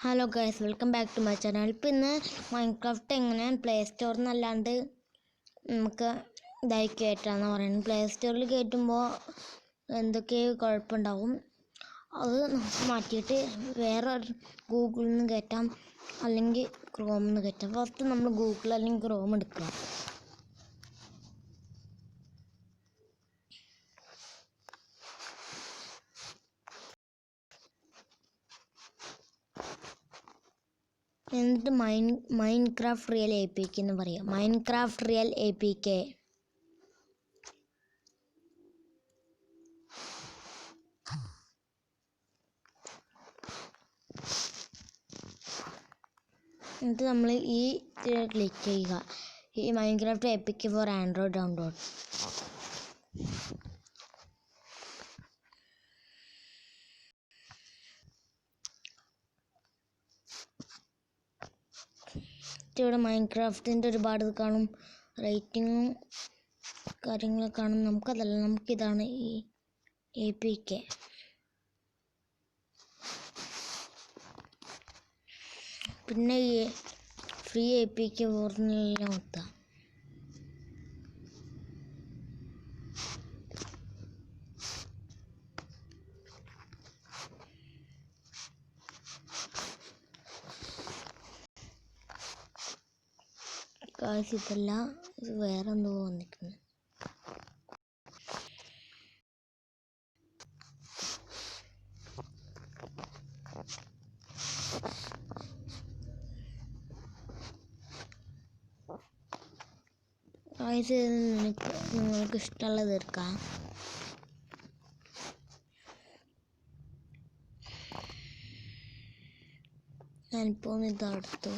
Hello guys, welcome back to my channel. ഇപ്പോൾ ഇന്ന് Minecraft എങ്ങനെയാണ് പ്ലേ സ്റ്റോറിൽ നിന്നല്ലാണ്ട് നമുക്ക് ഇതായി കയറ്റാമെന്ന് പറയുന്നത്. പ്ലേ സ്റ്റോറിൽ കയറ്റുമ്പോൾ എന്തൊക്കെയോ കുഴപ്പമുണ്ടാവും. അത് നമുക്ക് മാറ്റിയിട്ട് വേറെ ഗൂഗിളിൽ നിന്ന് കയറ്റാം, അല്ലെങ്കിൽ ക്രോമിൽ നിന്ന് കയറ്റാം. ഫസ്റ്റ് നമ്മൾ ഗൂഗിൾ അല്ലെങ്കിൽ ക്രോം എടുക്കുക. എന്നിട്ട് മൈൻക്രാഫ്റ്റ് റിയൽ APK എന്ന് പറയാം. Minecraft real APK. എന്നിട്ട് നമ്മൾ ഈ ക്ലിക്ക് ചെയ്യുക. ഈ Minecraft APK for Android download. ഇവിടെ മൈൻക്രാഫ്റ്റിൻ്റെ ഒരുപാട് കാണും, റേറ്റിങ്ങും കാര്യങ്ങളൊക്കെ കാണും. നമുക്കതല്ല, നമുക്കിതാണ് ഈ APK. പിന്നെ ഈ ഫ്രീ APK ഫോറിനെല്ലാം കൊടുത്താൽ കാശ് ഇതല്ല, ഇത് വേറെ എന്തോ വന്നിരിക്കുന്നു. കാശ് നിങ്ങൾക്ക് ഇഷ്ടമുള്ളത് എടുക്കാം. ഞാനിപ്പോൾ ഇതെടുത്തു.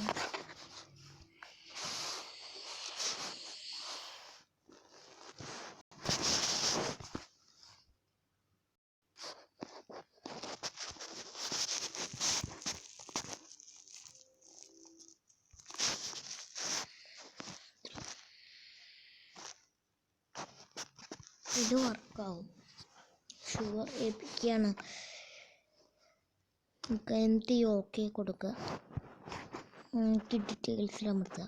ഇത് വർക്കാവും, ഷുവർ. APK ആണ്. എന്നിട്ട് ഈ OK കൊടുക്കുക. എന്നിട്ട് ഡീറ്റെയിൽസിൽ അമർത്തുക.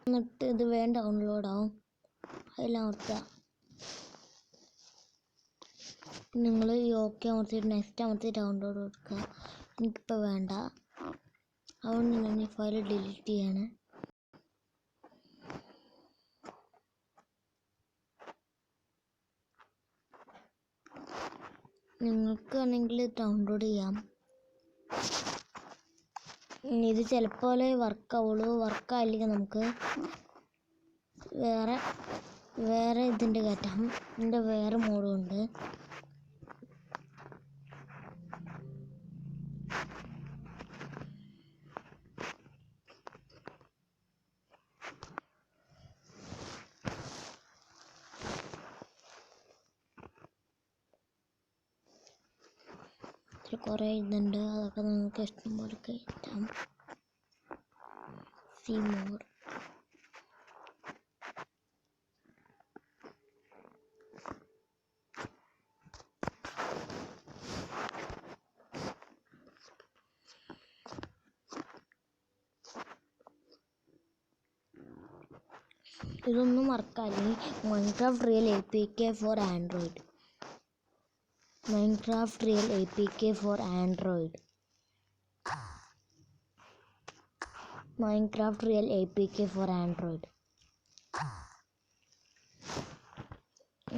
എന്നിട്ട് ഇത് വേണ്ട ഡൗൺലോഡ് ആവും, അതിലമർത്തുക. നിങ്ങൾ ഈ OK അമർത്തിയിട്ട് നെക്സ്റ്റ് അമർത്തി ഡൗൺലോഡ് കൊടുക്കുക. എനിക്കിപ്പോൾ വേണ്ട, അതുകൊണ്ട് ഞാൻ ഈ ഫയൽ ഡിലീറ്റ് ചെയ്യാണ്. നിങ്ങൾക്കാണെങ്കിൽ ഡൗൺലോഡ് ചെയ്യാം. ഇത് ചിലപ്പോൾ വർക്കാവുള്ളൂ. വർക്കായില്ലെങ്കിൽ നമുക്ക് വേറെ ഇതിൻ്റെ കയറ്റാം. ഇതിൻ്റെ വേറെ മോഡും ഉണ്ട്. കുറേ ഇതുണ്ട്, അതൊക്കെ നിങ്ങൾക്ക് ഇഷ്ടം പോലെ കയറ്റാം. See more. ഇതൊന്നും മറക്കാല്ലേ, Minecraft real APK for Android. Minecraft Real APK for Android. Minecraft Real APK for Android.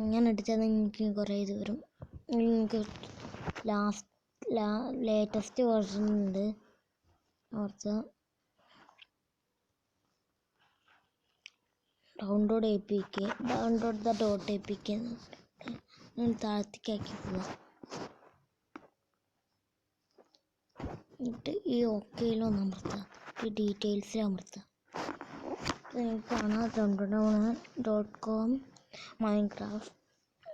ഇങ്ങനെ അടിച്ചാൽ നിങ്ങൾക്ക് കുറേ ഇത് വരും. നിങ്ങൾക്ക് ലേറ്റസ്റ്റ് വേർഷൻ ഉണ്ട്. കുറച്ച് download APK, download the .APK താഴത്തേക്കാക്കി പോവുക. എന്നിട്ട് ഈ OKയിലൊന്ന് അമർത്തുക, ഈ ഡീറ്റെയിൽസിൽ അമർത്തുക. നിങ്ങൾക്ക് കാണാം .com മൈൻക്രാഫ്റ്റ്.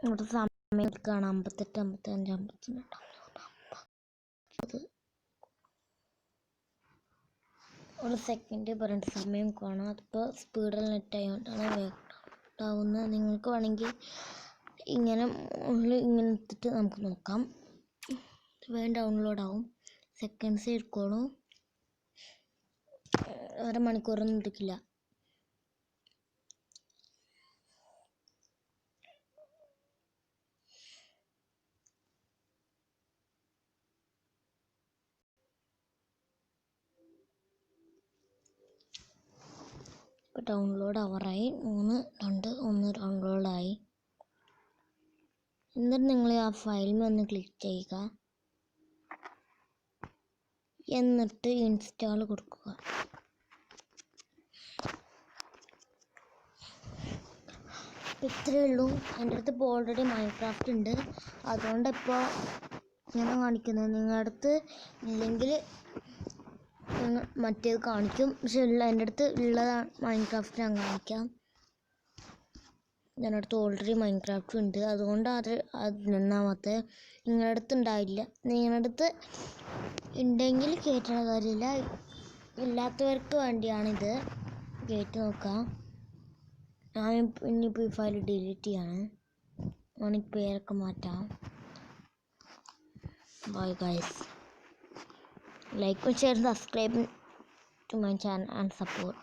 ഇവിടെ സമയം കാണാം 58, 55, 54, 50. ഒരു സെക്കൻഡ് പറഞ്ഞിട്ട് സമയം കാണാം. അതിപ്പോൾ സ്പീഡിൽ നെറ്റ് ആയതുകൊണ്ടാണ് വേഗം ഉണ്ടാവുന്നത്. നിങ്ങൾക്ക് വേണമെങ്കിൽ ഇങ്ങനെ ഇങ്ങനെ എടുത്തിട്ട് നമുക്ക് നോക്കാം. വേഗം ഡൗൺലോഡ് ആവും. സെക്കൻഡ്സ് എടുക്കോളൂ, അരമണിക്കൂറൊന്നും എടുക്കില്ല. ഇപ്പോൾ ഡൗൺലോഡ് ആവാറായി. 3, 2, 1 ഡൗൺലോഡായി. എന്നിട്ട് നിങ്ങൾ ആ ഫയലിൽ ഒന്ന് ക്ലിക്ക് ചെയ്യുക. എന്നിട്ട് ഇൻസ്റ്റാൾ കൊടുക്കുക. ഇത്രയേ ഉള്ളൂ. എൻ്റെ അടുത്ത് ഇപ്പോൾ ഓൾറെഡി മൈൻക്രാഫ്റ്റ് ഉണ്ട്, അതുകൊണ്ട് ഇപ്പോൾ ഞാൻ കാണിക്കുന്നത്. നിങ്ങളുടെ അടുത്ത് ഇല്ലെങ്കിൽ മറ്റേത് കാണിക്കും. പക്ഷെ എൻ്റെ അടുത്ത് ഉള്ളതാണ് മൈൻക്രാഫ്റ്റ് ഞാൻ കാണിക്കാം. എൻ്റെ അടുത്ത് ഓൾറെഡി മൈൻക്രാഫ്റ്റ് ഉണ്ട്, അതുകൊണ്ട് അത് രണ്ടാമത്തെ നിങ്ങളുടെ അടുത്ത് ഉണ്ടായില്ല. നിങ്ങളുടെ അടുത്ത് ഉണ്ടെങ്കിൽ കയറ്റുന്ന കാര്യമില്ല, ഇല്ലാത്തവർക്ക് വേണ്ടിയാണിത്. കയറ്റി നോക്കാം. ഞാൻ ഇനിയിപ്പോൾ ഈ ഫയൽ ഡിലീറ്റ് ചെയ്യാണ്. എനിക്ക് പേരൊക്കെ മാറ്റാം. Bye guys. Like and share, subscribe to my channel and support.